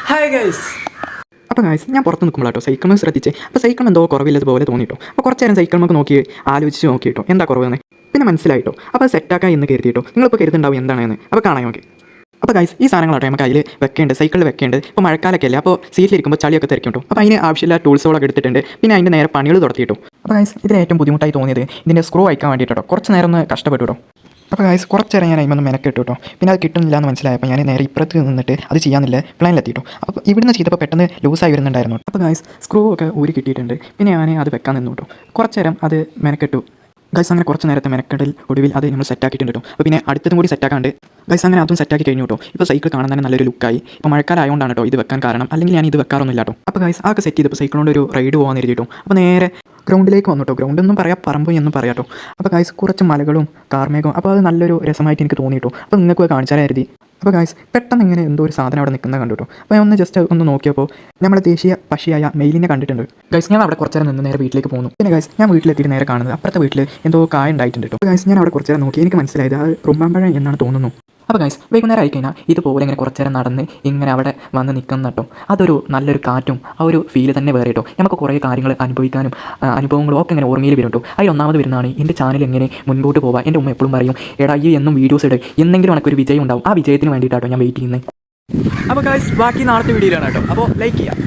Hi guys. അപ്പോൾ guys ഞാൻ പുറത്ത് നിൽക്കുമ്പോൾ കേട്ടോ സൈക്കിൾ ശ്രദ്ധിച്ച് അപ്പോൾ സൈക്കിൾ എന്തോ കുറവില്ലതുപോലെ തോന്നിട്ടോ. അപ്പോൾ കുറച്ച് നേരം സൈക്കിൾ നമുക്ക് നോക്കി ആലോചിച്ച് നോക്കിയിട്ടോ എന്താ കുറവെന്ന് പിന്നെ മനസ്സിലായിട്ടോ. അപ്പോൾ സെറ്റാക്കാം എന്ന് കരുതിയിട്ടോ. നിങ്ങളിപ്പോൾ കരുതുണ്ടാവും എന്താണെന്ന്. അപ്പോൾ കാണാൻ നോക്കി. അപ്പോൾ ഗൈസ് ഈ സാധനങ്ങളാട്ടോ നമുക്ക് അതിൽ വെക്കേണ്ടത്, സൈക്കിളിൽ വെക്കേണ്ടത്. ഇപ്പോൾ മഴക്കാലൊക്കെ അല്ലേ, അപ്പോൾ സീറ്റിലിരിക്കുമ്പോൾ ചളിയൊക്കെ തെറിക്കും. അപ്പോൾ അതിന് ആവശ്യമില്ല ടൂൾസുകളൊക്കെ എടുത്തിട്ടുണ്ട്. പിന്നെ അതിൻ്റെ നേരെ പണികൾ തുടത്തിയിട്ടു. അപ്പോൾ ഗൈസ് ഇതിൽ ഏറ്റവും ബുദ്ധിമുട്ടായി തോന്നിയത് ഇതിൻ്റെ സ്ക്രൂ അയക്കാൻ വേണ്ടിയിട്ടോ. കുറച്ച് നേരം ഒന്ന് കഷ്ടപ്പെട്ടു കേട്ടോ. അപ്പോൾ ഗൈസ് കുറച്ചേരം ഞാൻ അതിമൊന്ന് മെനക്കെട്ടു കേട്ടോ. പിന്നെ അത് കിട്ടുന്നില്ല എന്ന് മനസ്സിലായപ്പോൾ ഞാൻ നേരെ ഇപ്പുറത്ത് നിന്നിട്ട് അത് ചെയ്യാനില്ല പ്ലാനിലെത്തിയിട്ടു. അപ്പോൾ ഇവിടുന്ന് ചെയ്തപ്പോൾ പെട്ടെന്ന് ലൂസായി വരുന്നുണ്ടായിരുന്നു. അപ്പോൾ ഗൈസ് സ്ക്രൂ ഒക്കെ ഊരി കിട്ടിയിട്ടുണ്ട്. പിന്നെ ഞാൻ അത് വെക്കാൻ നിന്നു കേട്ടോ. കുറച്ച് നേരം അത് മെനക്കെട്ടു ഗൈസ്. അങ്ങനെ കുറച്ച് നേരത്തെ മെനക്കെടൽ ഒടുവിൽ അത് നമ്മൾ സെറ്റാക്കിയിട്ടുണ്ട് കേട്ടോ. അപ്പോൾ പിന്നെ അടുത്തതും കൂടി സെറ്റാക്കാണ്ട് ഗൈസ് അങ്ങനെ അതും സെറ്റാക്കി കഴിഞ്ഞു കേട്ടോ. ഇപ്പോൾ സൈക്കിൾ കാണാൻ തന്നെ നല്ലൊരു ലുക്കായി. ഇപ്പോൾ മഴക്കാലം ആയതുകൊണ്ടാണ് കേട്ടോ ഇത് വെക്കാൻ കാരണം. അല്ലെങ്കിൽ ഞാൻ ഇത് വെക്കാറൊന്നുമില്ല കേട്ടോ. അപ്പോൾ ഗൈസ് ആകെ സെറ്റ് ചെയ്തപ്പോൾ സൈക്കിൾ കൊണ്ട് ഒരു റൈഡ് പോകാൻ എഴുതിയിട്ടു. അപ്പോൾ നേരെ ഗ്രൗണ്ടിലേക്ക് വന്നു കേട്ടോ. ഗ്രൗണ്ട് എന്നും പറയാം, പറമ്പ് എന്നും പറയാം കേട്ടോ. അപ്പോൾ ഗൈസ് കുറച്ച് മലകളും കാർമേഘവും. അപ്പോൾ അത് നല്ലൊരു രസമായിട്ട് എനിക്ക് തോന്നി കേട്ടോ. അപ്പോൾ നിങ്ങൾക്ക് കാണിച്ചാൽ കരുതി. അപ്പോൾ ഗൈസ് പെട്ടെന്ന് ഇങ്ങനെ എന്തോ ഒരു സാധനം അവിടെ നിൽക്കുന്നത് കണ്ടു കേട്ടോ. അപ്പോൾ ഒന്ന് ജസ്റ്റ് ഒന്ന് നോക്കിയപ്പോൾ നമ്മുടെ ദേശീയ പക്ഷിയായ മെയിലിനെ കണ്ടിട്ടുണ്ട് ഗൈസ്. ഞാൻ അവിടെ കുറച്ച് നേരം നിന്ന് നേരെ വീട്ടിലേക്ക് പോകുന്നു. പിന്നെ ഗൈസ് ഞാൻ വീട്ടിലെത്തിയിട്ട് നേരെ കാണുന്നത് അപ്പുറത്തെ വീട്ടിൽ എന്തോ കായ ഉണ്ടായിട്ടുണ്ട് കേട്ടോ. അപ്പോൾ ഗൈസ് ഞാൻ അവിടെ കുറച്ച് നേരം നോക്കി. എനിക്ക് മനസ്സിലായത് അത് റുമ്പാമ്പഴം എന്നാണ് തോന്നുന്നു. അപ്പോൾ ഗൈസ് വൈകുന്നേരം ആയിക്കഴിഞ്ഞാൽ ഇതുപോലെ ഇങ്ങനെ കുറച്ച് നേരം നടന്ന് ഇങ്ങനെ അവിടെ വന്ന് നിൽക്കുന്ന കേട്ടോ. അതൊരു നല്ലൊരു കാറ്റും ആ ഒരു ഫീല് തന്നെ വേറെ കേട്ടോ. നമുക്ക് കുറേ കാര്യങ്ങൾ അനുഭവിക്കാനും അനുഭവങ്ങളും ഒക്കെ ഇങ്ങനെ ഓർമ്മയിൽ വരും കേട്ടോ. അതിൽ ഒന്നാമത് വരുന്നതാണ് എൻ്റെ ചാനൽ എങ്ങനെ മുൻപോട്ട് പോകാം. എൻ്റെ ഉമ്മ എപ്പോഴും പറയും, എടാ ഈ എന്നും വീഡിയോസ് ഇടും, എന്തെങ്കിലും എനിക്കൊരു വിജയം ഉണ്ടാവും. ആ വിജയത്തിന് വേണ്ടിയിട്ടാട്ടോ ഞാൻ വെയിറ്റ് ചെയ്യുന്നത്. അപ്പോൾ ഗൈസ് ബാക്കി നാളത്തെ വീഡിയോയിലാണ് കേട്ടോ. അപ്പോൾ ലൈക്ക് ചെയ്യാം.